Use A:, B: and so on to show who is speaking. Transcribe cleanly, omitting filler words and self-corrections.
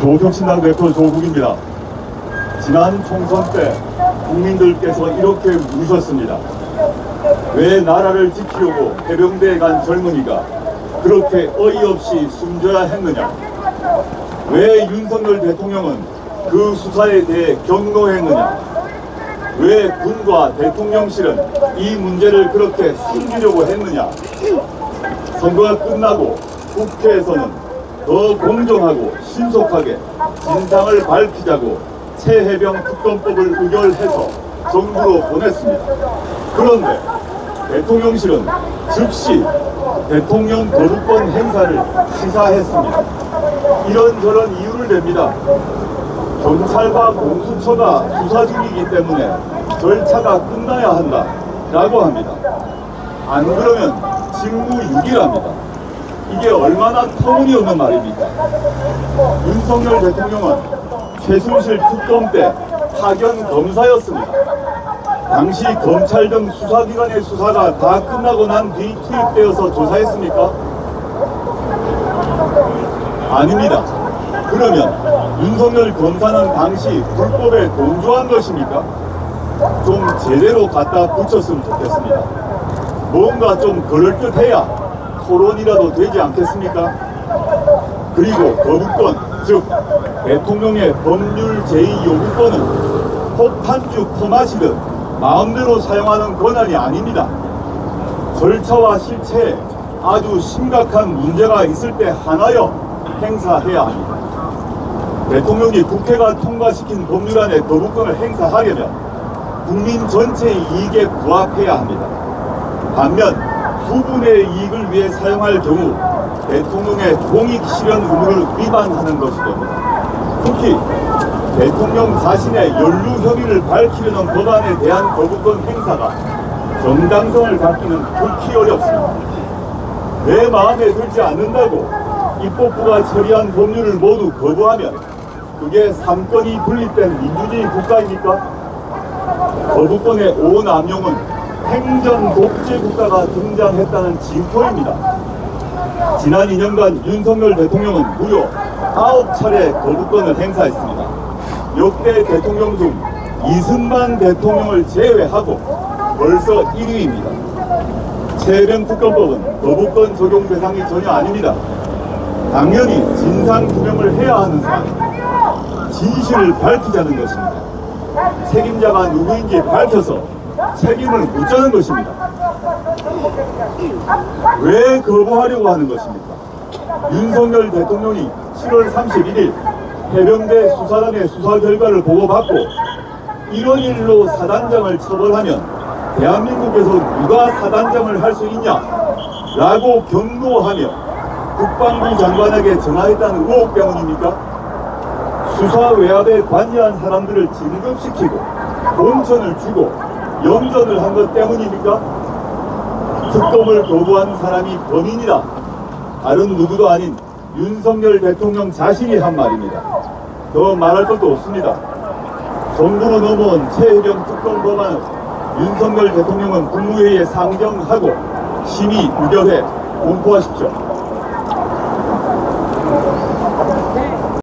A: 조국신당 대표 조국입니다. 지난 총선 때 국민들께서 이렇게 묻으셨습니다. 왜 나라를 지키려고 해병대에 간 젊은이가 그렇게 어이없이 숨져야 했느냐? 왜 윤석열 대통령은 그 수사에 대해 경고했느냐? 왜 군과 대통령실은 이 문제를 그렇게 숨기려고 했느냐? 선거가 끝나고 국회에서는 더 공정하고 신속하게 진상을 밝히자고 최해병 특검법을 의결해서 정부로 보냈습니다. 그런데 대통령실은 즉시 대통령 거부권 행사를 시사했습니다. 이런저런 이유를 댑니다. 경찰과 공수처가 수사 중이기 때문에 절차가 끝나야 한다 라고 합니다. 안 그러면 직무유기랍니다. 이게 얼마나 터무니없는 말입니까? 윤석열 대통령은 최순실 특검 때 파견 검사였습니다. 당시 검찰 등 수사기관의 수사가 다 끝나고 난 뒤 투입되어서 조사했습니까? 아닙니다. 그러면 윤석열 검사는 당시 불법에 동조한 것입니까? 좀 제대로 갖다 붙였으면 좋겠습니다. 뭔가 좀 그럴듯해야 토론이라도 되지 않겠습니까? 그리고 거부권, 즉 대통령의 법률 제2요구권은 폭탄주 퍼마시듯 마음대로 사용하는 권한이 아닙니다. 절차와 실체에 아주 심각한 문제가 있을 때 하나여 행사해야 합니다. 대통령이 국회가 통과시킨 법률안에 거부권을 행사하려면 국민 전체의 이익에 부합해야 합니다. 반면 부분의 이익을 위해 사용할 경우 대통령의 공익 실현 의무를 위반하는 것이 됩니다. 특히 대통령 자신의 연루 혐의를 밝히려는 법안에 대한 거부권 행사가 정당성을 갖기는 극히 어렵습니다. 내 마음에 들지 않는다고 입법부가 처리한 법률을 모두 거부하면 그게 삼권이 분립된 민주주의 국가입니까? 거부권의 오남용은 행정 독재 국가가 등장했다는 징표입니다. 지난 2년간 윤석열 대통령은 무려 9차례 거부권을 행사했습니다. 역대 대통령 중 이승만 대통령을 제외하고 벌써 1위입니다. 최해병 특검법은 거부권 적용 대상이 전혀 아닙니다. 당연히 진상규명을 해야 하는 사안, 진실을 밝히자는 것입니다. 책임자가 누구인지 밝혀서 책임을 묻자는 것입니다. 왜 거부하려고 하는 것입니까? 윤석열 대통령이 7월 31일 해병대 수사단의 수사 결과를 보고받고 이런 일로 사단장을 처벌하면 대한민국에서 누가 사단장을 할 수 있냐? 라고 경고하며 국방부 장관에게 전화했다는 의혹 때문입니까? 수사 외압에 관여한 사람들을 진급시키고 공천을 주고 영전을 한 것 때문입니까? 특검을 거부한 사람이 범인이다. 다른 누구도 아닌 윤석열 대통령 자신이 한 말입니다. 더 말할 것도 없습니다. 정부로 넘어온 최해병 특검 법안을 윤석열 대통령은 국무회의에 상정하고 심의 의결해 공포하십시오.